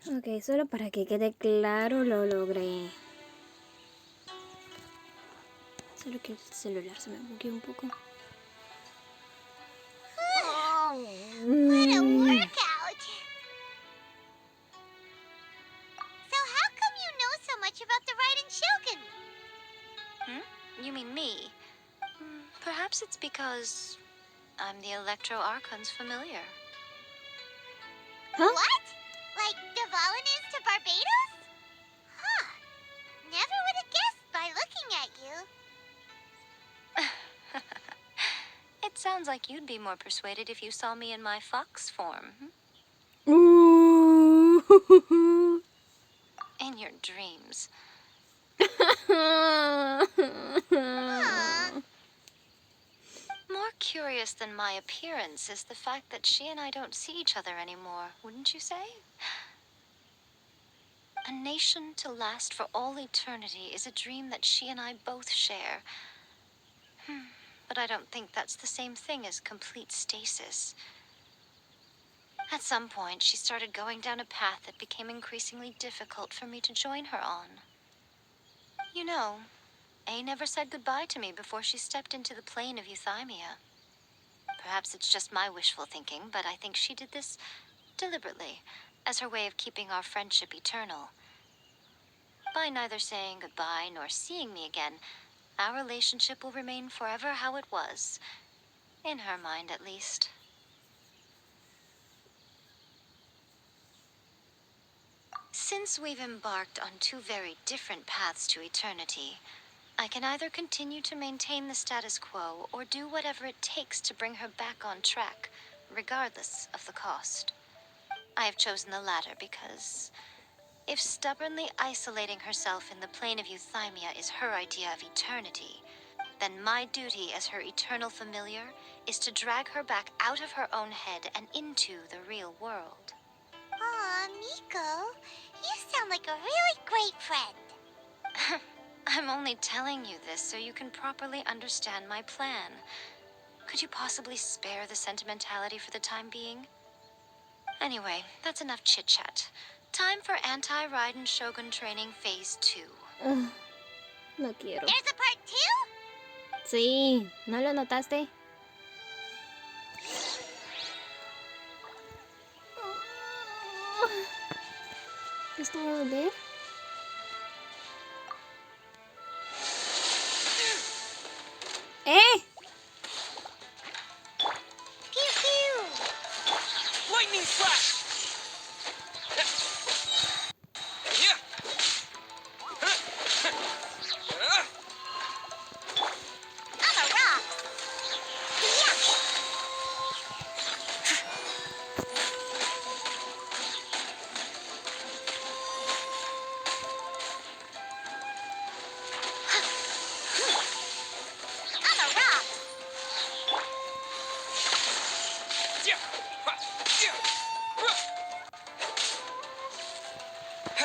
Ok, solo para que quede claro lo logré. Solo que el celular se me bugueó un poco. What a workout! So how come you know so much about the Raiden Shogun? You mean me? Perhaps it's because I'm the Electro Archon's familiar. Huh? What? Like Dvalin is to Barbados? Huh. Never would have guessed by looking at you. It sounds like you'd be more persuaded if you saw me in my fox form. Ooh. In your dreams. Aw. More curious than my appearance is the fact that she and I don't see each other anymore, wouldn't you say? A nation to last for all eternity is a dream that she and I both share. But I don't think that's the same thing as complete stasis. At some point, she started going down a path that became increasingly difficult for me to join her on. You know, A never said goodbye to me before she stepped into the plane of euthymia. Perhaps it's just my wishful thinking, but I think she did this deliberately, as her way of keeping our friendship eternal. By neither saying goodbye nor seeing me again, our relationship will remain forever how it was. In her mind, at least. Since we've embarked on two very different paths to eternity, I can either continue to maintain the status quo or do whatever it takes to bring her back on track, regardless of the cost. I have chosen the latter because if stubbornly isolating herself in the plane of euthymia is her idea of eternity, then my duty as her eternal familiar is to drag her back out of her own head and into the real world. Aw, Miko, you sound like a really great friend. I'm only telling you this so you can properly understand my plan. Could you possibly spare the sentimentality for the time being? Anyway, that's enough chit-chat. Time for anti-Raiden Shogun training phase 2. No quiero. There's a part 2? Sí, ¿no lo notaste? ¿Esto va a doler? ¡Eh! Pew pew! Lightning flash! I'm a rock! Yeah! I'm a rock!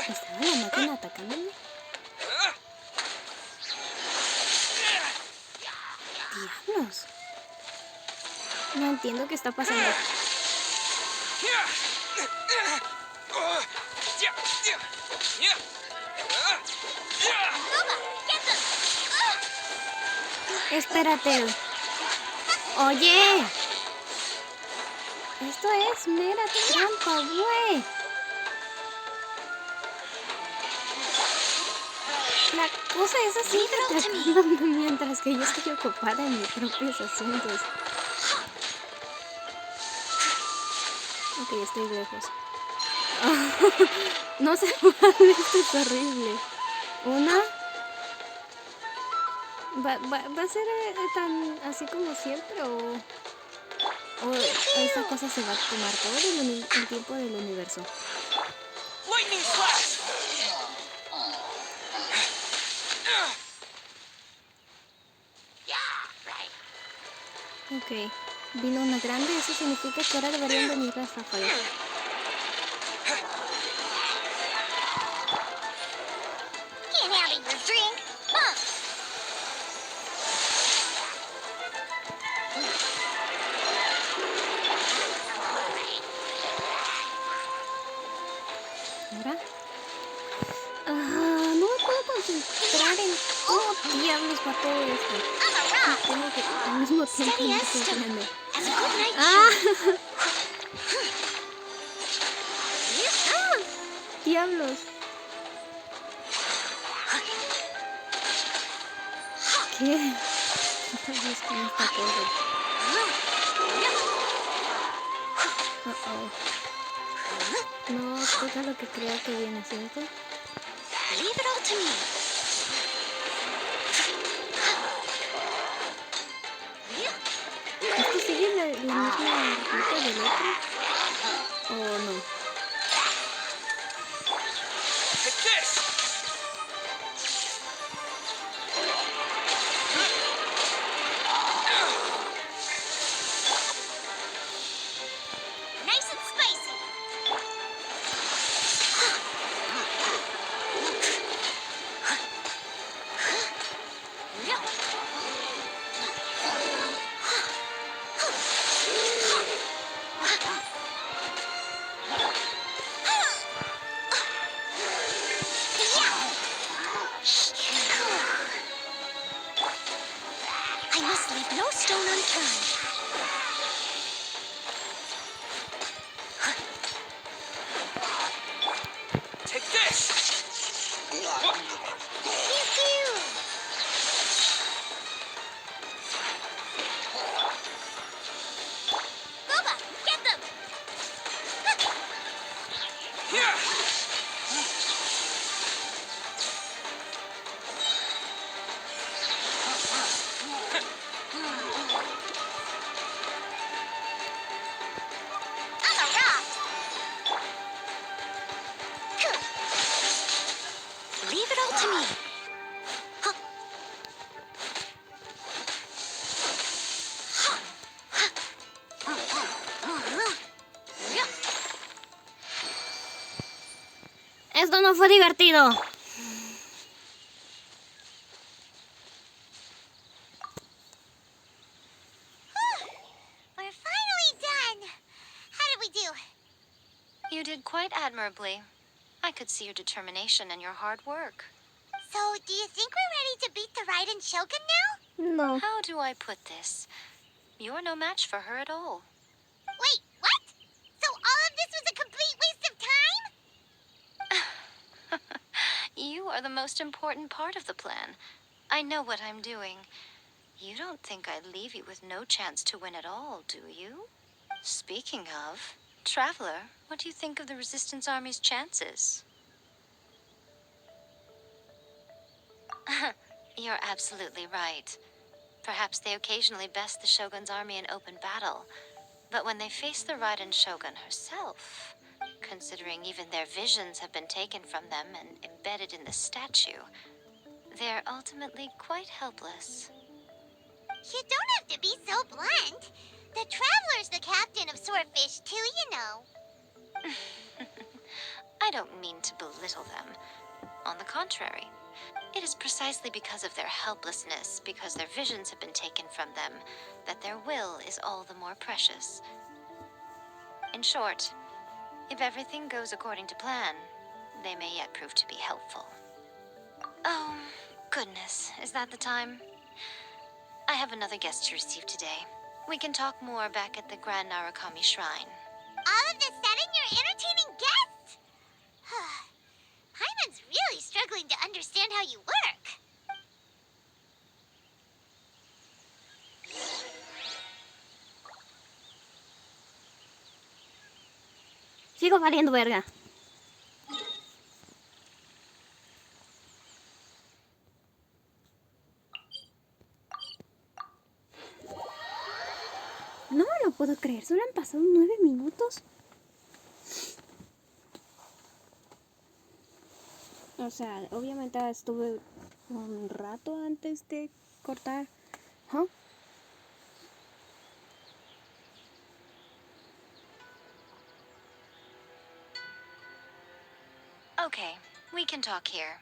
¿Estaba la máquina atacándome? ¡Diablos! No entiendo qué está pasando. Booba, get them! Espérate. Oye. Esto es mera trampa, güey. La cosa es así atrapándome mientras que yo estoy ocupada en mis propios asuntos. Ok, estoy lejos. No se puede, esto es horrible. Una. ¿Va a ser tan así como siempre o esta cosa se va a tomar todo el tiempo del universo? Lightning flash! Ok, vino una grande, eso significa que ahora deberían venir las ráfagas. Can't handle your drink! Huh. ¿Ahora? No me puedo concentrar en cómo diablos va todo esto. I'm a rock. Tengo que al mismo tiempo Steady no as estoy stone. viendo. As a good night ¡Ah! show. ¡Ah! ¡Diablos! ¿Qué? Otra vez con esta cosa. Uh-oh. No, toca lo que creo que viene, ¿cierto? Leave it all to me. ¿Esto sigue la misma ruta del otro? ¿O no? Take this! Nice and spicy. I must leave no stone unturned. Take this! Booba, get them. Here! I'm a rock. Leave it all to me. Esto no fue divertido. We're finally done. How did we do? You did quite admirably. I could see your determination and your hard work. So, do you think we're ready to beat the Raiden Shogun now? No. How do I put this? You're no match for her at all. Wait, what? So all of this was a complete waste of time? You are the most important part of the plan. I know what I'm doing. You don't think I'd leave you with no chance to win at all, do you? Speaking of, Traveler, what do you think of the Resistance Army's chances? You're absolutely right. Perhaps they occasionally best the Shogun's army in open battle. But when they face the Raiden Shogun herself, considering even their visions have been taken from them and embedded in the statue, they're ultimately quite helpless. You don't have to be so blunt. The Traveler's the captain of Swordfish too, you know. I don't mean to belittle them. On the contrary, it is precisely because of their helplessness, because their visions have been taken from them, that their will is all the more precious. In short, if everything goes according to plan, they may yet prove to be helpful. Oh, goodness, is that the time? I have another guest to receive today. We can talk more back at the Grand Narukami Shrine. All of this sudden, you're entertaining guests? Hyman's really struggling to understand how you work. Sigo valiendo verga. No me lo puedo creer, solo han pasado 9 minutos. O sea, obviamente estuve un rato antes de cortar. ¿Ah? Okay, we can talk here.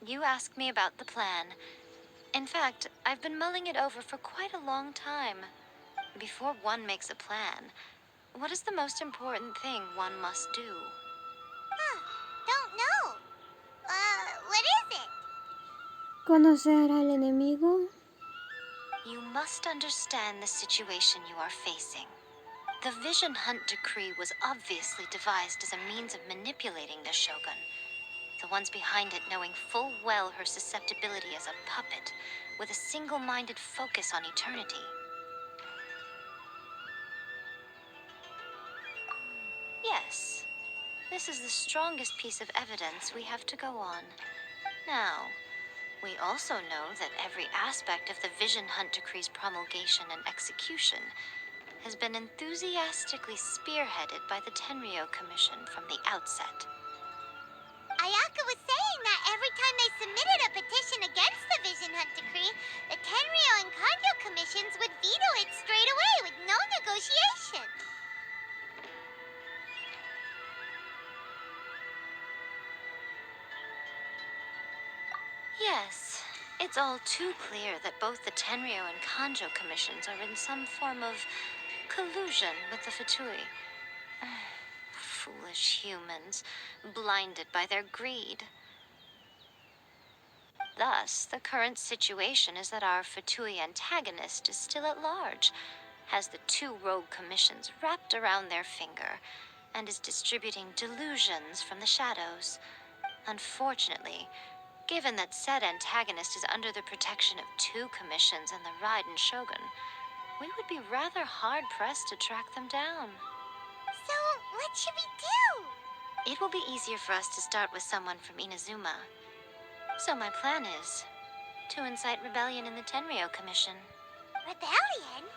You asked me about the plan. In fact, I've been mulling it over for quite a long time. Before one makes a plan, what is the most important thing one must do? The ¿Conocer al enemigo? You must understand the situation you are facing. The Vision Hunt decree was obviously devised as a means of manipulating the Shogun. The ones behind it knowing full well her susceptibility as a puppet, with a single-minded focus on eternity. Yes, this is the strongest piece of evidence we have to go on. Now, we also know that every aspect of the Vision Hunt Decree's promulgation and execution has been enthusiastically spearheaded by the Tenryo Commission from the outset. Ayaka was saying that every time they submitted a petition against the Vision Hunt Decree, the Tenryo and Kanjo commissions would veto it straight away with no negotiation. Yes, it's all too clear that both the Tenryo and Kanjo commissions are in some form of collusion with the Fatui. Foolish humans, blinded by their greed. Thus, the current situation is that our Fatui antagonist is still at large, has the two rogue commissions wrapped around their finger, and is distributing delusions from the shadows. Unfortunately, given that said antagonist is under the protection of two commissions and the Raiden Shogun, we would be rather hard-pressed to track them down. So, what should we do? It will be easier for us to start with someone from Inazuma. So my plan is to incite rebellion in the Tenryo Commission. Rebellion?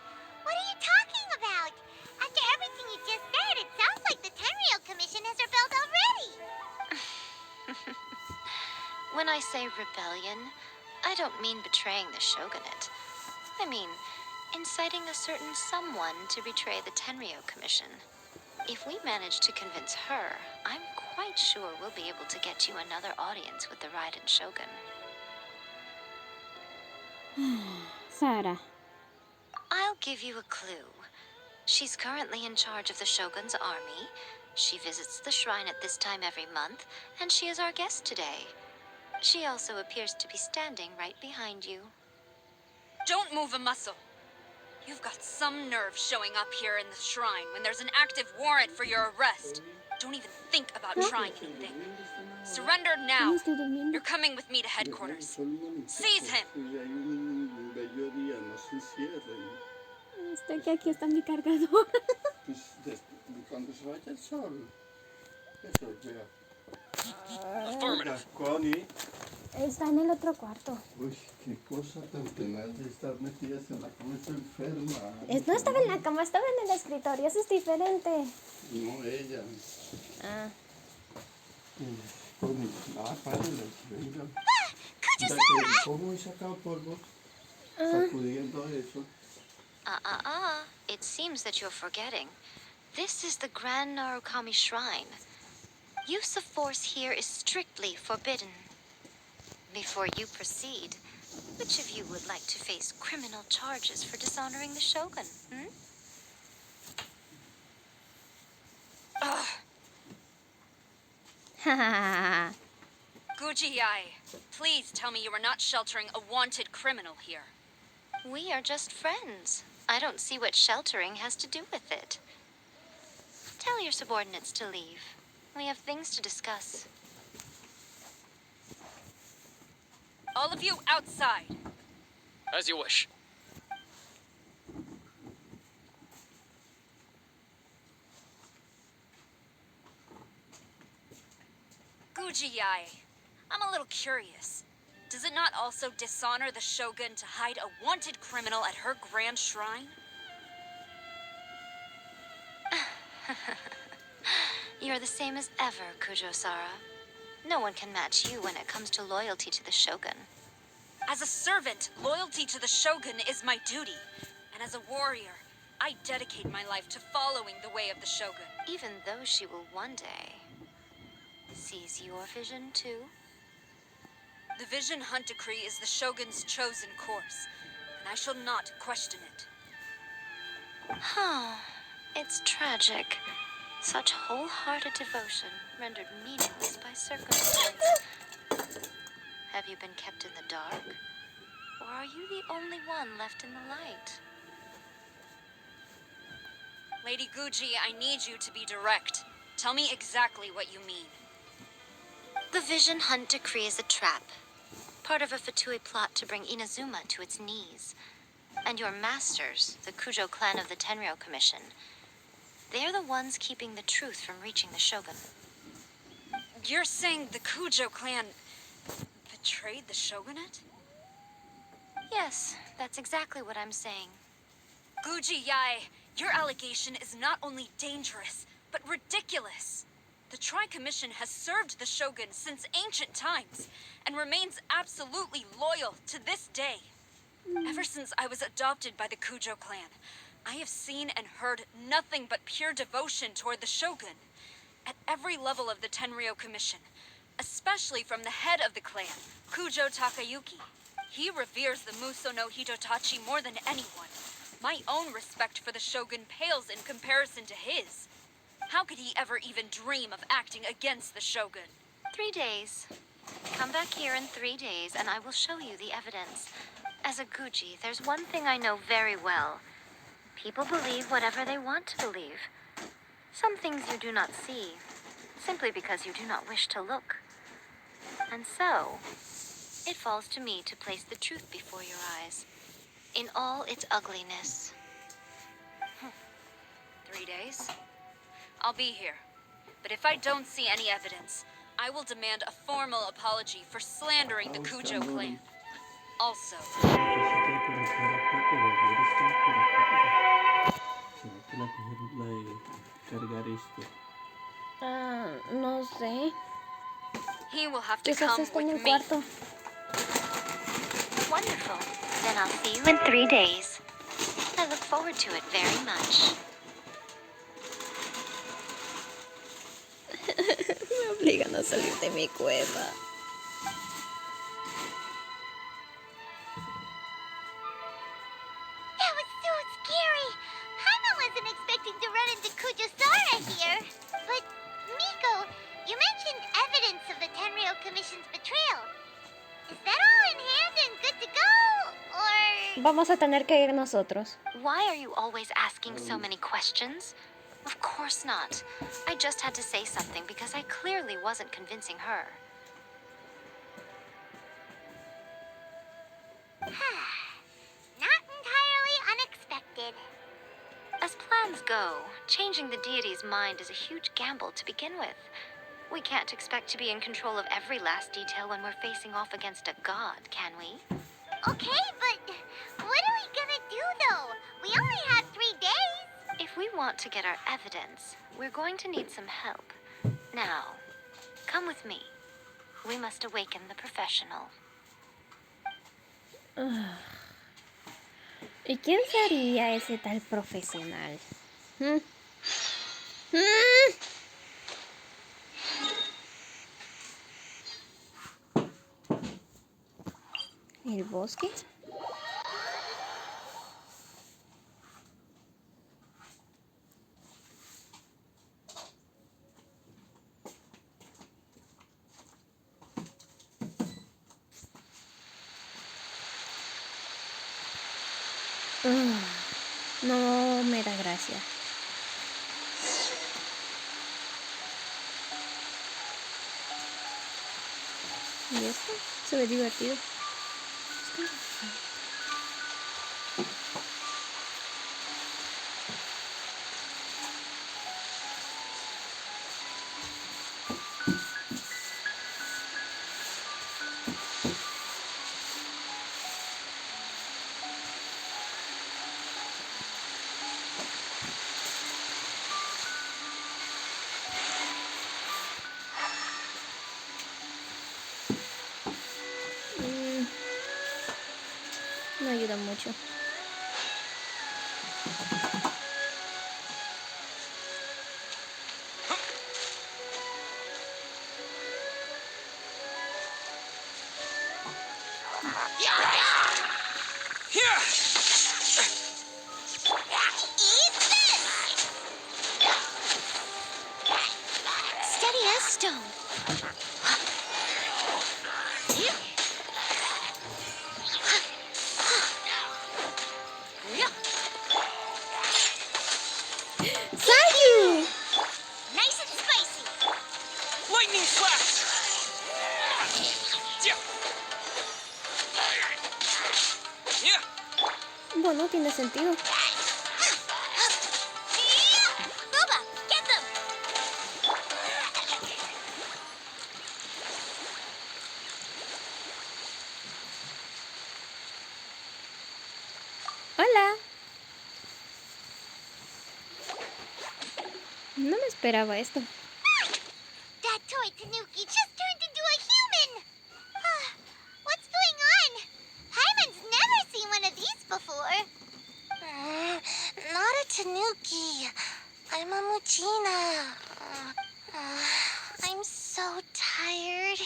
What are you talking about? After everything you just said, it sounds like the Tenryo Commission has rebelled already. When I say rebellion, I don't mean betraying the shogunate. I mean inciting a certain someone to betray the Tenryo Commission. If we manage to convince her, I'm quite sure we'll be able to get you another audience with the Raiden Shogun. Sara. I'll give you a clue. She's currently in charge of the Shogun's army. She visits the shrine at this time every month, and she is our guest today. She also appears to be standing right behind you. Don't move a muscle. You've got some nerve showing up here in the shrine when there's an active warrant for your arrest. Don't even think about trying anything. Surrender now. Estoy durmiendo. You're coming with me to headquarters. Seize him! Estoy que aquí está mi cargador. Cuando se vaya el sol. Eso, vea. Affirmative. Connie. Está en el otro cuarto. Uy, qué cosa tan tenaz de estar metidas en la cama, está enferma. No estaba en la cama, estaba en el escritorio, eso es diferente. No, ella. Ah. Connie, párale, venga. Mira que cómo he sacado polvo sacudiendo eso. It seems that you're forgetting. This is the Grand Narukami Shrine. Use of force here is strictly forbidden. Before you proceed, which of you would like to face criminal charges for dishonoring the Shogun, Ugh. Guji-ai, please tell me you are not sheltering a wanted criminal here. We are just friends. I don't see what sheltering has to do with it. Tell your subordinates to leave. We have things to discuss. All of you outside. As you wish. Guji-ai, I'm a little curious. Does it not also dishonor the Shogun to hide a wanted criminal at her grand shrine? You're the same as ever, Kujo-Sara. No one can match you when it comes to loyalty to the Shogun. As a servant, loyalty to the Shogun is my duty. And as a warrior, I dedicate my life to following the way of the Shogun. Even though she will one day seize your vision too. The Vision Hunt Decree is the Shogun's chosen course, and I shall not question it. It's tragic. Such wholehearted devotion rendered meaningless by circumstance. Have you been kept in the dark? Or are you the only one left in the light? Lady Guji, I need you to be direct. Tell me exactly what you mean. The Vision Hunt decree is a trap. Part of a Fatui plot to bring Inazuma to its knees. And your masters, the Kujo clan of the Tenryou Commission, they're the ones keeping the truth from reaching the Shogun. You're saying the Kujo clan betrayed the shogunate? Yes, that's exactly what I'm saying. Guji Yae, your allegation is not only dangerous, but ridiculous. The Tri-Commission has served the Shogun since ancient times, and remains absolutely loyal to this day. Ever since I was adopted by the Kujo clan, I have seen and heard nothing but pure devotion toward the Shogun. At every level of the Tenryou Commission, especially from the head of the clan, Kujo Takayuki. He reveres the Muso no Hitotachi more than anyone. My own respect for the Shogun pales in comparison to his. How could he ever even dream of acting against the Shogun? 3 days. Come back here in 3 days, and I will show you the evidence. As a Guji, there's one thing I know very well. People believe whatever they want to believe. Some things you do not see, simply because you do not wish to look. And so, it falls to me to place the truth before your eyes, in all its ugliness. 3 days? I'll be here. But if I don't see any evidence, I will demand a formal apology for slandering the Kujo clan. Also, Cargar esto. No sé. he will have to Quizás come está en el with me. cuarto. Wonderful. Then I'll see you in 3 days. I look forward to it very much. Me obligan a salir de mi cueva. That was so scary. Hana wasn't expecting to run into Kujosara here. But, Miko, you mentioned evidence of the Tenryou Commission's betrayal. Is that all in hand and good to go? Or... Vamos a tener que ir nosotros. Why are you always asking so many questions? Of course not. I just had to say something because I clearly wasn't convincing her. Not entirely unexpected. As plans go, changing the deity's mind is a huge gamble to begin with. We can't expect to be in control of every last detail when we're facing off against a god, can we? Okay, but what are we gonna do, though? We only had 3 days. If we want to get our evidence, we're going to need some help. Now, come with me. We must awaken the professional. ¿Y quién sería ese tal profesional? ¿El bosque? No me da gracia. ¿Y esto? Se ve divertido. No ayuda mucho. Steady as stone. Lightning slash! Yeah. Yeah. Bueno, tiene sentido. Boba, get them! Hola. No me esperaba esto. That toy Tanuki just turned into a human! What's going on? Hyman's never seen one of these before. Not a Tanuki. I'm a Muchina. I'm so tired.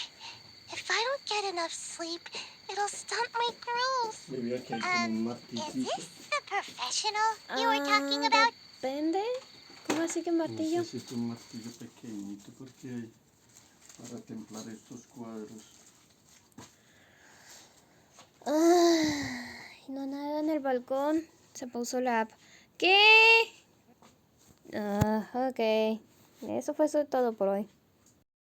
If I don't get enough sleep, it'll stunt my growth. Maybe aquí hay como un Is martillito. this the professional you were talking about? Depende. ¿Cómo así que No martillo? sé si es un martillo pequeñito porque hay para templar estos cuadros. Ay, no nada en el balcón. Se puso la app. ¿Qué? Ok. Eso fue todo por hoy.